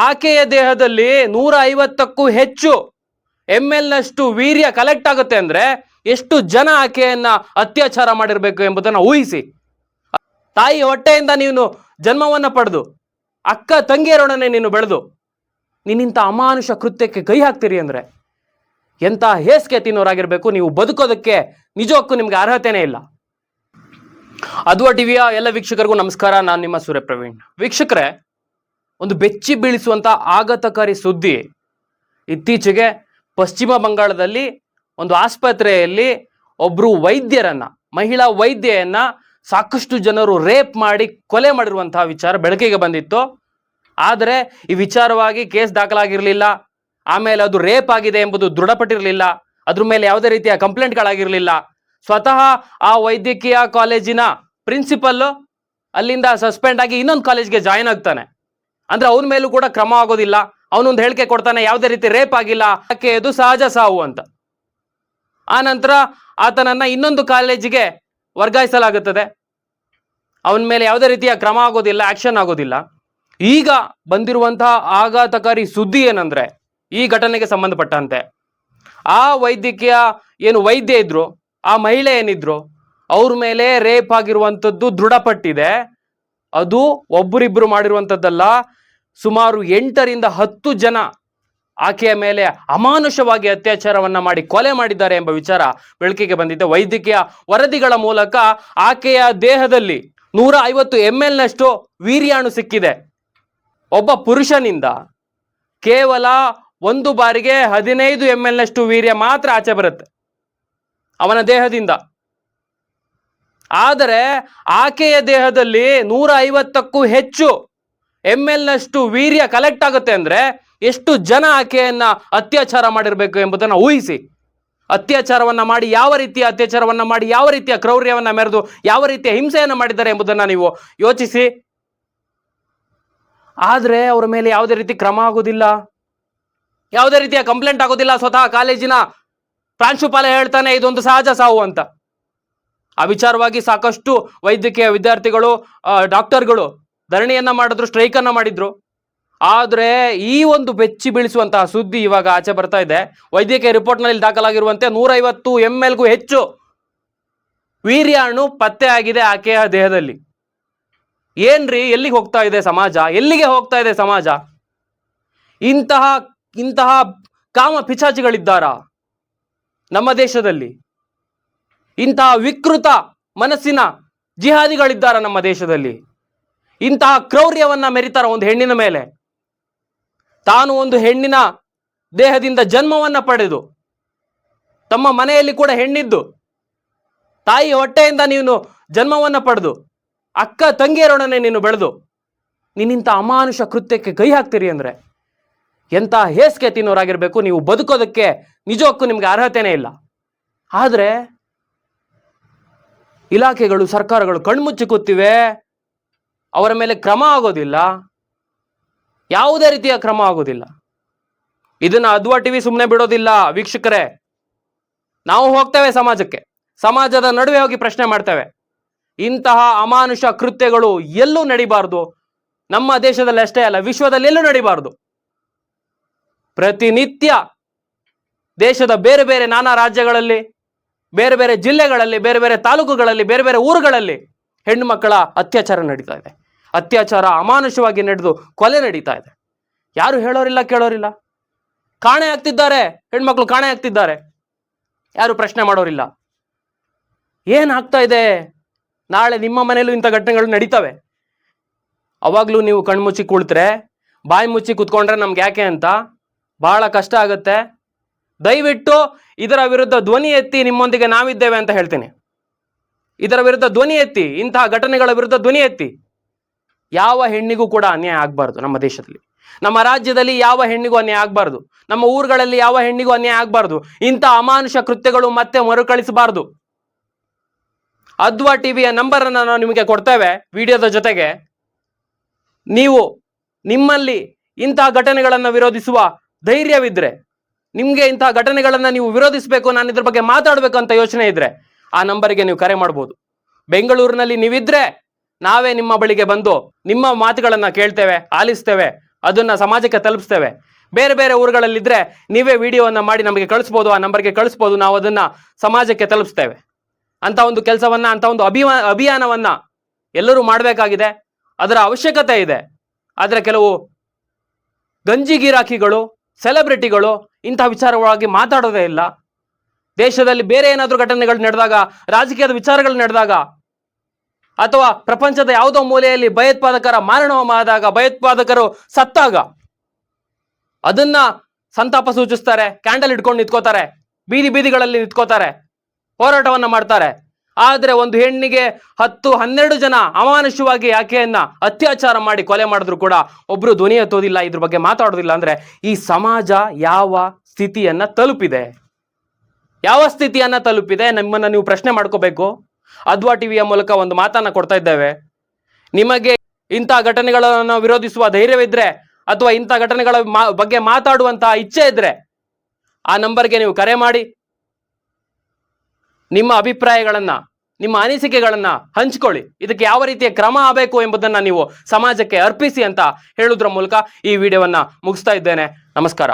ಆಕೆಯ ದೇಹದಲ್ಲಿ 150ಕ್ಕೂ ಹೆಚ್ಚು ml ನಷ್ಟು ವೀರ್ಯ ಕಲೆಕ್ಟ್ ಆಗುತ್ತೆ ಅಂದ್ರೆ ಎಷ್ಟು ಜನ ಆಕೆಯನ್ನ ಅತ್ಯಾಚಾರ ಮಾಡಿರ್ಬೇಕು ಎಂಬುದನ್ನು ಊಹಿಸಿ. ತಾಯಿ ಹೊಟ್ಟೆಯಿಂದ ನೀನು ಜನ್ಮವನ್ನ ಪಡೆದು ಅಕ್ಕ ತಂಗಿಯರೊಡನೆ ನೀನು ಬೆಳೆದು ನೀನಿಂತ ಅಮಾನುಷ ಕೃತ್ಯಕ್ಕೆ ಕೈ ಹಾಕ್ತೀರಿ ಅಂದ್ರೆ ಎಂತ ಹೇಸಿಗೆ ತಿನ್ನೋರಾಗಿರ್ಬೇಕು. ನೀವು ಬದುಕೋದಕ್ಕೆ ನಿಜಕ್ಕೂ ನಿಮ್ಗೆ ಅರ್ಹತೆನೇ ಇಲ್ಲ. ಅದ್ವಾ ಟಿವಿಯ ಎಲ್ಲ ವೀಕ್ಷಕರಿಗೂ ನಮಸ್ಕಾರ. ನಾನು ನಿಮ್ಮ ಸೂರ್ಯಪ್ರವೀಣ್. ವೀಕ್ಷಕರೇ, ಒಂದು ಬೆಚ್ಚಿ ಬೀಳಿಸುವಂತ ಆಘಾತಕಾರಿ ಸುದ್ದಿ. ಇತ್ತೀಚೆಗೆ ಪಶ್ಚಿಮ ಬಂಗಾಳದಲ್ಲಿ ಒಂದು ಆಸ್ಪತ್ರೆಯಲ್ಲಿ ಒಬ್ರು ವೈದ್ಯರನ್ನ, ಮಹಿಳಾ ವೈದ್ಯೆಯನ್ನ ಸಾಕಷ್ಟು ಜನರು ರೇಪ್ ಮಾಡಿ ಕೊಲೆ ಮಾಡಿರುವಂತಹ ವಿಚಾರ ಬೆಳಕಿಗೆ ಬಂದಿತ್ತು. ಆದರೆ ಈ ವಿಚಾರವಾಗಿ ಕೇಸ್ ದಾಖಲಾಗಿರಲಿಲ್ಲ. ಆಮೇಲೆ ಅದು ರೇಪ್ ಆಗಿದೆ ಎಂಬುದು ದೃಢಪಟ್ಟಿರಲಿಲ್ಲ. ಅದ್ರ ಮೇಲೆ ಯಾವುದೇ ರೀತಿಯ ಕಂಪ್ಲೇಂಟ್ಗಳಾಗಿರಲಿಲ್ಲ. ಸ್ವತಃ ಆ ವೈದ್ಯಕೀಯ ಕಾಲೇಜಿನ ಪ್ರಿನ್ಸಿಪಲ್ ಅಲ್ಲಿಂದ ಸಸ್ಪೆಂಡ್ ಆಗಿ ಇನ್ನೊಂದು ಕಾಲೇಜ್ಗೆ ಜಾಯಿನ್ ಆಗ್ತಾನೆ. ಅಂದ್ರೆ ಅವನ ಮೇಲೂ ಕೂಡ ಕ್ರಮ ಆಗೋದಿಲ್ಲ. ಅವನೊಂದು ಹೇಳಿಕೆ ಕೊಡ್ತಾನೆ, ಯಾವುದೇ ರೀತಿ ರೇಪ್ ಆಗಿಲ್ಲ, ಯಾಕೆ ಇದು ಸಹಜ ಸಾವು ಅಂತ. ಆ ನಂತರ ಆತನನ್ನ ಇನ್ನೊಂದು ಕಾಲೇಜಿಗೆ ವರ್ಗಾಯಿಸಲಾಗುತ್ತದೆ. ಅವನ ಮೇಲೆ ಯಾವುದೇ ರೀತಿಯ ಕ್ರಮ ಆಗೋದಿಲ್ಲ, ಆಕ್ಷನ್ ಆಗೋದಿಲ್ಲ. ಈಗ ಬಂದಿರುವಂತಹ ಆಘಾತಕಾರಿ ಸುದ್ದಿ ಏನಂದ್ರೆ, ಈ ಘಟನೆಗೆ ಸಂಬಂಧಪಟ್ಟಂತೆ ಆ ವೈದ್ಯಕೀಯ ಏನು ವೈದ್ಯ ಇದ್ರು, ಆ ಮಹಿಳೆ ಏನಿದ್ರು, ಅವ್ರ ಮೇಲೆ ರೇಪ್ ಆಗಿರುವಂಥದ್ದು ದೃಢಪಟ್ಟಿದೆ. ಅದು ಒಬ್ಬರಿಬ್ರು ಮಾಡಿರುವಂಥದ್ದಲ್ಲ, ಸುಮಾರು 8 ರಿಂದ 10 ಜನ ಆಕೆಯ ಮೇಲೆ ಅಮಾನುಷವಾಗಿ ಅತ್ಯಾಚಾರವನ್ನ ಮಾಡಿ ಕೊಲೆ ಮಾಡಿದ್ದಾರೆ ಎಂಬ ವಿಚಾರ ಬೆಳಕಿಗೆ ಬಂದಿದೆ. ವೈದ್ಯಕೀಯ ವರದಿಗಳ ಮೂಲಕ ಆಕೆಯ ದೇಹದಲ್ಲಿ 150 ml ನಷ್ಟು ವೀರ್ಯಾಣು ಸಿಕ್ಕಿದೆ. ಒಬ್ಬ ಪುರುಷನಿಂದ ಕೇವಲ ಒಂದು ಬಾರಿಗೆ 15 ml ನಷ್ಟು ವೀರ್ಯ ಮಾತ್ರ ಆಚೆ ಬರುತ್ತೆ ಅವನ ದೇಹದಿಂದ. ಆದರೆ ಆಕೆಯ ದೇಹದಲ್ಲಿ 150ಕ್ಕೂ ಹೆಚ್ಚು ml ನಷ್ಟು ವೀರ್ಯ ಕಲೆಕ್ಟ್ ಆಗುತ್ತೆ ಅಂದ್ರೆ ಎಷ್ಟು ಜನ ಆಕೆಯನ್ನ ಅತ್ಯಾಚಾರ ಮಾಡಿರ್ಬೇಕು ಎಂಬುದನ್ನು ಊಹಿಸಿ. ಅತ್ಯಾಚಾರವನ್ನ ಮಾಡಿ ಯಾವ ರೀತಿಯ ಅತ್ಯಾಚಾರವನ್ನ ಮಾಡಿ ಯಾವ ರೀತಿಯ ಕ್ರೌರ್ಯವನ್ನ ಮೆರೆದು ಯಾವ ರೀತಿಯ ಹಿಂಸೆಯನ್ನ ಮಾಡಿದ್ದಾರೆ ಎಂಬುದನ್ನ ನೀವು ಯೋಚಿಸಿ. ಆದ್ರೆ ಅವರ ಮೇಲೆ ಯಾವುದೇ ರೀತಿ ಕ್ರಮ ಆಗೋದಿಲ್ಲ, ಯಾವುದೇ ರೀತಿಯ ಕಂಪ್ಲೇಂಟ್ ಆಗೋದಿಲ್ಲ. ಸ್ವತಃ ಕಾಲೇಜಿನ ಪ್ರಾಂಶುಪಾಲ ಹೇಳ್ತಾನೆ ಇದೊಂದು ಸಹಜ ಸಾವು ಅಂತ. ಆ ವಿಚಾರವಾಗಿ ಸಾಕಷ್ಟು ವೈದ್ಯಕೀಯ ವಿದ್ಯಾರ್ಥಿಗಳು, ಡಾಕ್ಟರ್ಗಳು ಧರಣಿಯನ್ನ ಮಾಡಿದ್ರು, ಸ್ಟ್ರೈಕ್ ಅನ್ನ ಮಾಡಿದ್ರು. ಆದ್ರೆ ಈ ಒಂದು ಬೆಚ್ಚಿ ಬೀಳಿಸುವಂತಹ ಸುದ್ದಿ ಇವಾಗ ಆಚೆ ಬರ್ತಾ ಇದೆ. ವೈದ್ಯಕೀಯ ರಿಪೋರ್ಟ್ ನಲ್ಲಿ ದಾಖಲಾಗಿರುವಂತೆ 150 ml ಹೆಚ್ಚು ವೀರ್ಯಾಣು ಪತ್ತೆ ಆಗಿದೆ ಆಕೆಯ ದೇಹದಲ್ಲಿ. ಏನ್ರಿ, ಎಲ್ಲಿಗೆ ಹೋಗ್ತಾ ಇದೆ ಸಮಾಜ? ಎಲ್ಲಿಗೆ ಹೋಗ್ತಾ ಇದೆ ಸಮಾಜ? ಇಂತಹ ಕಾಮ ಪಿಚಾಚಿಗಳಿದ್ದಾರ ನಮ್ಮ ದೇಶದಲ್ಲಿ? ಇಂತಹ ವಿಕೃತ ಮನಸ್ಸಿನ ಜಿಹಾದಿಗಳಿದ್ದಾರ ನಮ್ಮ ದೇಶದಲ್ಲಿ? ಇಂತಹ ಕ್ರೌರ್ಯವನ್ನ ಮೆರಿತಾರ ಒಂದು ಹೆಣ್ಣಿನ ಮೇಲೆ? ತಾನು ಒಂದು ಹೆಣ್ಣಿನ ದೇಹದಿಂದ ಜನ್ಮವನ್ನ ಪಡೆದು, ತಮ್ಮ ಮನೆಯಲ್ಲಿ ಕೂಡ ಹೆಣ್ಣಿದ್ದು, ತಾಯಿ ಹೊಟ್ಟೆಯಿಂದ ನೀನು ಜನ್ಮವನ್ನ ಪಡೆದು ಅಕ್ಕ ತಂಗಿಯರೊಡನೆ ನೀನು ಬೆಳೆದು ನೀನಿಂತ ಅಮಾನುಷ ಕೃತ್ಯಕ್ಕೆ ಕೈ ಹಾಕ್ತೀರಿ ಅಂದ್ರೆ ಎಂತ ಹೇಸಿಗೆ ತಿನ್ನೋರಾಗಿರ್ಬೇಕು. ನೀವು ಬದುಕೋದಕ್ಕೆ ನಿಜಕ್ಕೂ ನಿಮ್ಗೆ ಅರ್ಹತೆನೇ ಇಲ್ಲ. ಆದ್ರೆ ಇಲಾಖೆಗಳು, ಸರ್ಕಾರಗಳು ಕಣ್ಮುಚ್ಚಿ ಕೂತಿವೆ. ಅವರ ಮೇಲೆ ಕ್ರಮ ಆಗೋದಿಲ್ಲ, ಯಾವುದೇ ರೀತಿಯ ಕ್ರಮ ಆಗೋದಿಲ್ಲ. ಇದನ್ನ ಅದ್ವಾ ಟಿವಿ ಸುಮ್ಮನೆ ಬಿಡೋದಿಲ್ಲ ವೀಕ್ಷಕರೇ. ನಾವು ಹೋಗ್ತೇವೆ ಸಮಾಜಕ್ಕೆ, ಸಮಾಜದ ನಡುವೆ ಹೋಗಿ ಪ್ರಶ್ನೆ ಮಾಡ್ತೇವೆ. ಇಂತಹ ಅಮಾನುಷ ಕೃತ್ಯಗಳು ಎಲ್ಲೂ ನಡಿಬಾರ್ದು. ನಮ್ಮ ದೇಶದಲ್ಲಿ ಅಷ್ಟೇ ಅಲ್ಲ, ವಿಶ್ವದಲ್ಲಿ ಎಲ್ಲೂ ನಡಿಬಾರ್ದು. ಪ್ರತಿನಿತ್ಯ ದೇಶದ ಬೇರೆ ಬೇರೆ ನಾನಾ ರಾಜ್ಯಗಳಲ್ಲಿ, ಬೇರೆ ಬೇರೆ ಜಿಲ್ಲೆಗಳಲ್ಲಿ, ಬೇರೆ ಬೇರೆ ತಾಲೂಕುಗಳಲ್ಲಿ, ಬೇರೆ ಬೇರೆ ಊರುಗಳಲ್ಲಿ ಹೆಣ್ಣು ಮಕ್ಕಳ ಅತ್ಯಾಚಾರ ನಡೀತಾ ಇದೆ. ಅತ್ಯಾಚಾರ ಅಮಾನುಷವಾಗಿ ನಡೆದು ಕೊಲೆ ನಡೀತಾ ಇದೆ. ಯಾರು ಹೇಳೋರಿಲ್ಲ, ಕೇಳೋರಿಲ್ಲ. ಕಾಣೆ ಆಗ್ತಿದ್ದಾರೆ, ಹೆಣ್ಮಕ್ಳು ಕಾಣೆ ಆಗ್ತಿದ್ದಾರೆ, ಯಾರು ಪ್ರಶ್ನೆ ಮಾಡೋರಿಲ್ಲ. ಏನಾಗ್ತಾ ಇದೆ? ನಾಳೆ ನಿಮ್ಮ ಮನೆಯಲ್ಲೂ ಇಂಥ ಘಟನೆಗಳು ನಡೀತವೆ. ಅವಾಗ್ಲೂ ನೀವು ಕಣ್ಮುಚ್ಚಿ ಕುಳಿತರೆ, ಬಾಯಿ ಮುಚ್ಚಿ ಕುತ್ಕೊಂಡ್ರೆ ನಮ್ಗೆ ಯಾಕೆ ಅಂತ ಬಹಳ ಕಷ್ಟ ಆಗುತ್ತೆ. ದಯವಿಟ್ಟು ಇದರ ವಿರುದ್ಧ ಧ್ವನಿ ಎತ್ತಿ, ನಿಮ್ಮೊಂದಿಗೆ ನಾವಿದ್ದೇವೆ ಅಂತ ಹೇಳ್ತೀನಿ. ಇದರ ವಿರುದ್ಧ ಧ್ವನಿ ಎತ್ತಿ, ಇಂತಹ ಘಟನೆಗಳ ವಿರುದ್ಧ ಧ್ವನಿ ಎತ್ತಿ. ಯಾವ ಹೆಣ್ಣಿಗೂ ಕೂಡ ಅನ್ಯಾಯ ಆಗಬಾರ್ದು ನಮ್ಮ ದೇಶದಲ್ಲಿ, ನಮ್ಮ ರಾಜ್ಯದಲ್ಲಿ ಯಾವ ಹೆಣ್ಣಿಗೂ ಅನ್ಯಾಯ ಆಗಬಾರ್ದು, ನಮ್ಮ ಊರುಗಳಲ್ಲಿ ಯಾವ ಹೆಣ್ಣಿಗೂ ಅನ್ಯಾಯ ಆಗಬಾರ್ದು. ಇಂಥ ಅಮಾನುಷ ಕೃತ್ಯಗಳು ಮತ್ತೆ ಮರುಕಳಿಸಬಾರ್ದು. ಅದ್ವಾ ಟಿವಿಯ ನಂಬರ್ ಅನ್ನು ನಾವು ನಿಮಗೆ ಕೊಡ್ತೇವೆ ವಿಡಿಯೋದ ಜೊತೆಗೆ. ನೀವು ನಿಮ್ಮಲ್ಲಿ ಇಂತಹ ಘಟನೆಗಳನ್ನು ವಿರೋಧಿಸುವ ಧೈರ್ಯವಿದ್ರೆ, ನಿಮಗೆ ಇಂತಹ ಘಟನೆಗಳನ್ನು ನೀವು ವಿರೋಧಿಸಬೇಕು, ನಾನು ಇದ್ರ ಬಗ್ಗೆ ಮಾತಾಡಬೇಕು ಅಂತ ಯೋಚನೆ ಇದ್ರೆ ಆ ನಂಬರಿಗೆ ನೀವು ಕರೆ ಮಾಡ್ಬೋದು. ಬೆಂಗಳೂರಿನಲ್ಲಿ ನೀವಿದ್ರೆ ನಾವೇ ನಿಮ್ಮ ಬಳಿಗೆ ಬಂದು ನಿಮ್ಮ ಮಾತುಗಳನ್ನ ಕೇಳ್ತೇವೆ, ಆಲಿಸ್ತೇವೆ. ಅದನ್ನ ಸಮಾಜಕ್ಕೆ ತಲುಪಿಸ್ತೇವೆ. ಬೇರೆ ಬೇರೆ ಊರುಗಳಲ್ಲಿದ್ದರೆ ನೀವೇ ವಿಡಿಯೋವನ್ನು ಮಾಡಿ ನಮಗೆ ಕಳಿಸ್ಬೋದು, ಆ ನಂಬರ್ಗೆ ಕಳಿಸ್ಬೋದು, ನಾವು ಅದನ್ನು ಸಮಾಜಕ್ಕೆ ತಲುಪಿಸ್ತೇವೆ. ಅಂತ ಒಂದು ಕೆಲಸವನ್ನು, ಅಂಥ ಒಂದು ಅಭಿಯಾನವನ್ನು ಎಲ್ಲರೂ ಮಾಡಬೇಕಾಗಿದೆ. ಅದರ ಅವಶ್ಯಕತೆ ಇದೆ. ಆದರೆ ಕೆಲವು ಗಂಜಿ ಗಿರಾಕಿಗಳು, ಸೆಲೆಬ್ರಿಟಿಗಳು ಇಂಥ ವಿಚಾರವಾಗಿ ಮಾತಾಡೋದೇ ಇಲ್ಲ. ದೇಶದಲ್ಲಿ ಬೇರೆ ಏನಾದರೂ ಘಟನೆಗಳು ನಡೆದಾಗ, ರಾಜಕೀಯದ ವಿಚಾರಗಳು ನಡೆದಾಗ, ಅಥವಾ ಪ್ರಪಂಚದ ಯಾವುದೋ ಮೂಲೆಯಲ್ಲಿ ಭಯೋತ್ಪಾದಕರ ಮಾರಣವಾದಾಗ, ಭಯೋತ್ಪಾದಕರು ಸತ್ತಾಗ ಅದನ್ನ ಸಂತಾಪ ಸೂಚಿಸ್ತಾರೆ, ಕ್ಯಾಂಡಲ್ ಇಟ್ಕೊಂಡು ನಿಂತ್ಕೋತಾರೆ, ಬೀದಿಗಳಲ್ಲಿ ನಿಂತ್ಕೋತಾರೆ, ಹೋರಾಟವನ್ನ ಮಾಡ್ತಾರೆ. ಆದರೆ ಒಂದು ಹೆಣ್ಣಿಗೆ 10-12 ಜನ ಅಮಾನುಷವಾಗಿ ಆಕೆಯನ್ನ ಅತ್ಯಾಚಾರ ಮಾಡಿ ಕೊಲೆ ಮಾಡಿದ್ರು ಕೂಡ ಒಬ್ರು ಧ್ವನಿ ಎತ್ತೋದಿಲ್ಲ, ಇದ್ರ ಬಗ್ಗೆ ಮಾತಾಡೋದಿಲ್ಲ. ಅಂದ್ರೆ ಈ ಸಮಾಜ ಯಾವ ಸ್ಥಿತಿಯನ್ನ ತಲುಪಿದೆ, ಯಾವ ಸ್ಥಿತಿಯನ್ನ ತಲುಪಿದೆ? ನಿಮ್ಮನ್ನ ನೀವು ಪ್ರಶ್ನೆ ಮಾಡ್ಕೋಬೇಕು. ಅದ್ವಾ ಟಿವಿಯ ಮೂಲಕ ಒಂದು ಮಾತನ್ನ ಕೊಡ್ತಾ ಇದ್ದೇವೆ. ನಿಮಗೆ ಇಂಥ ಘಟನೆಗಳನ್ನು ವಿರೋಧಿಸುವ ಧೈರ್ಯವಿದ್ರೆ, ಅಥವಾ ಇಂಥ ಘಟನೆಗಳ ಬಗ್ಗೆ ಮಾತಾಡುವಂತಹ ಇಚ್ಛೆ ಇದ್ರೆ, ಆ ನಂಬರ್ಗೆ ನೀವು ಕರೆ ಮಾಡಿ ನಿಮ್ಮ ಅಭಿಪ್ರಾಯಗಳನ್ನ, ನಿಮ್ಮ ಅನಿಸಿಕೆಗಳನ್ನ ಹಂಚಿಕೊಳ್ಳಿ. ಇದಕ್ಕೆ ಯಾವ ರೀತಿಯ ಕ್ರಮ ಆಗಬೇಕು ಎಂಬುದನ್ನ ನೀವು ಸಮಾಜಕ್ಕೆ ಅರ್ಪಿಸಿ ಅಂತ ಹೇಳುವುದರ ಮೂಲಕ ಈ ವಿಡಿಯೋವನ್ನ ಮುಗಿಸ್ತಾ ಇದ್ದೇನೆ. ನಮಸ್ಕಾರ.